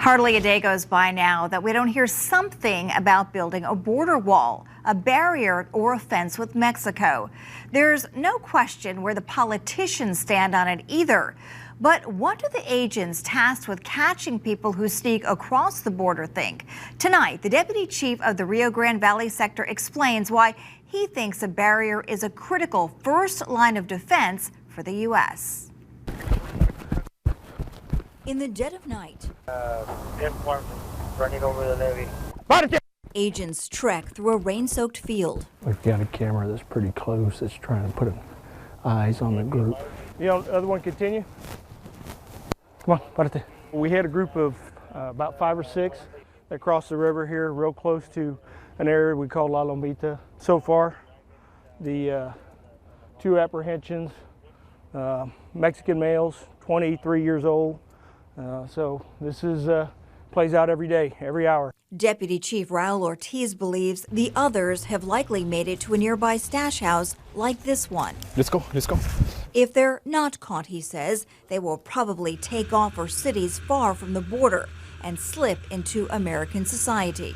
Hardly a day goes by now that we don't hear something about building a border wall, a barrier, or a fence with Mexico. There's no question where the politicians stand on it either. But what do the agents tasked with catching people who sneak across the border think? Tonight, the deputy chief of the Rio Grande Valley sector explains why he thinks a barrier is a critical first line of defense for the U.S. In the dead of night, running over the levee. Agents trek through a rain-soaked field. We've got a camera that's pretty close that's trying to put eyes on the group. You know, the other one continue. Come on, párate. We had a group of about 5 or 6 that crossed the river here real close to an area we call La Lombita. So far, the 2 apprehensions, Mexican males, 23 years old. So this is plays out every day, every hour. Deputy Chief Raul Ortiz believes the others have likely made it to a nearby stash house like this one. Let's go, let's go. If they're not caught, he says, they will probably take off for cities far from the border and slip into American society.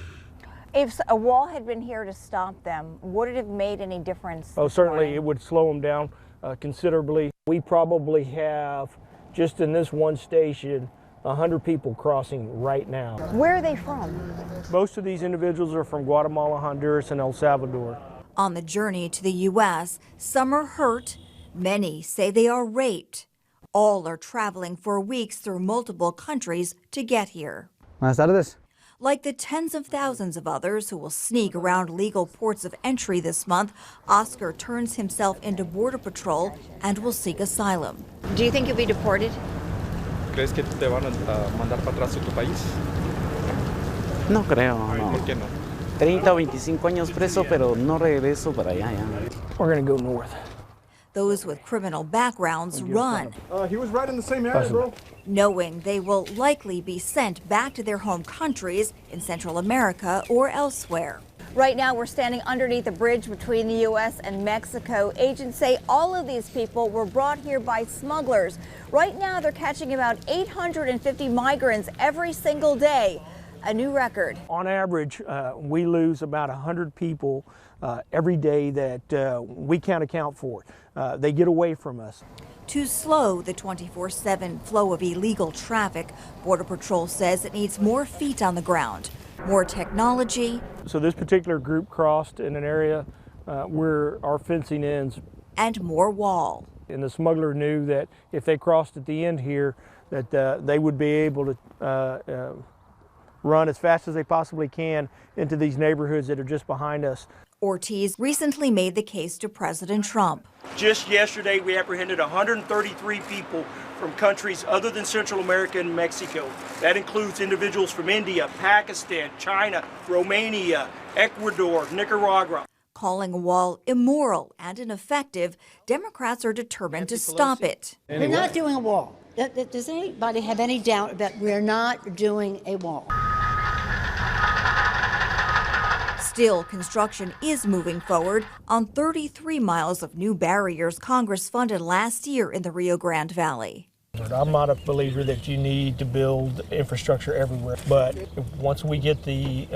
If a wall had been here to stop them, would it have made any difference? Oh, certainly it would slow them down considerably. We probably have, just in this one station, 100 people crossing right now. Where are they from? Most of these individuals are from Guatemala, Honduras, and El Salvador. On the journey to the U.S., some are hurt. Many say they are raped. All are traveling for weeks through multiple countries to get here. Buenas tardes. Like the tens of thousands of others who will sneak around legal ports of entry this month, Oscar turns himself into Border Patrol and will seek asylum. Do you think you'll be deported? ¿Crees que te van a mandar para atrás a tu país? No creo, no. ¿Por qué no? 30 o 25 años preso, pero no regreso para allá ya. We're going to go north. Those with criminal backgrounds run, He was right in the same area, bro. knowing they will likely be sent back to their home countries in Central America or elsewhere. Right now, we're standing underneath the bridge between the U.S. and Mexico. Agents say all of these people were brought here by smugglers. Right now, they're catching about 850 migrants every single day, a new record. On average, we lose about 100 people every day that we can't account for. They get away from us. To slow the 24/7 flow of illegal traffic, Border Patrol says it needs more feet on the ground, more technology. So this particular group crossed in an area where our fencing ends. And more wall. And the smuggler knew that if they crossed at the end here, that they would be able to run as fast as they possibly can into these neighborhoods that are just behind us. Ortiz recently made the case to President Trump. Just yesterday, we apprehended 133 people from countries other than Central America and Mexico. That includes individuals from India, Pakistan, China, Romania, Ecuador, Nicaragua. Calling a wall immoral and ineffective, Democrats are determined to stop it. We're not doing a wall. Does anybody have any doubt about we're not doing a wall? Still, construction is moving forward on 33 miles of new barriers Congress funded last year in the Rio Grande Valley. I'm not a believer that you need to build infrastructure everywhere, but once we get the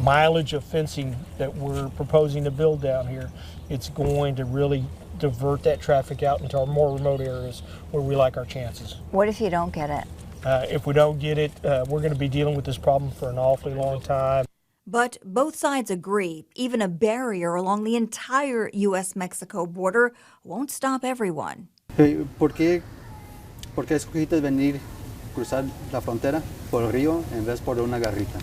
mileage of fencing that we're proposing to build down here, it's going to really divert that traffic out into our more remote areas where we like our chances. What if you don't get it? If we don't get it, we're going to be dealing with this problem for an awfully long time. But both sides agree even a barrier along the entire U.S.-Mexico border won't stop everyone. ¿Por qué escogiste venir cruzar la frontera por el río en vez por una garrita?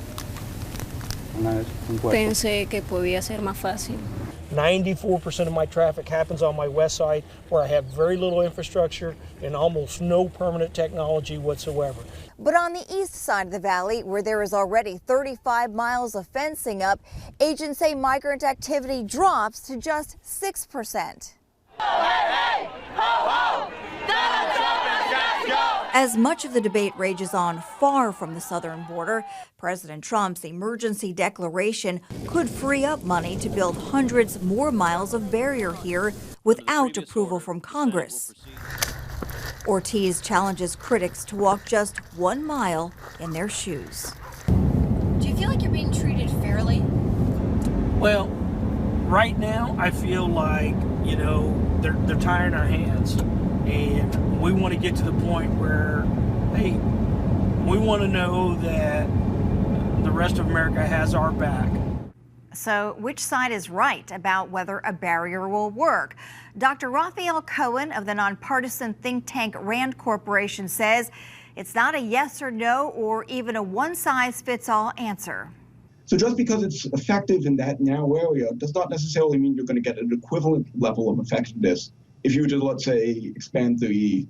Pensé que podía ser más fácil. 94% of my traffic happens on my west side, where I have very little infrastructure and almost no permanent technology whatsoever. But on the east side of the valley, where there is already 35 miles of fencing up, agents say migrant activity drops to just 6%. As much of the debate rages on far from the southern border, President Trump's emergency declaration could free up money to build hundreds more miles of barrier here without approval from Congress. Ortiz challenges critics to walk just 1 mile in their shoes. Do you feel like you're being treated fairly? Well, right now I feel like, you know, they're tying our hands, and we want to get to the point where, hey, we want to know that the rest of America has our back. So which side is right about whether a barrier will work? Dr. Raphael Cohen of the nonpartisan think tank RAND Corporation says it's not a yes or no or even a one-size-fits-all answer. So just because it's effective in that narrow area does not necessarily mean you're going to get an equivalent level of effectiveness if you were to, let's say, expand the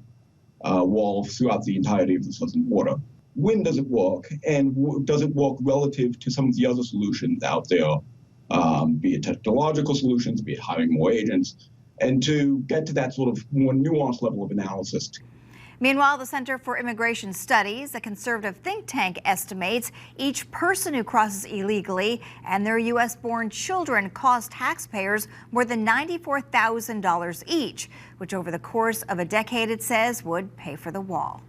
wall throughout the entirety of the southern border. When does it work, and does it work relative to some of the other solutions out there, be it technological solutions, be it hiring more agents, and to get to that sort of more nuanced level of analysis. Meanwhile, the Center for Immigration Studies, a conservative think tank, estimates each person who crosses illegally and their U.S.-born children cost taxpayers more than $94,000 each, which over the course of a decade, it says, would pay for the wall.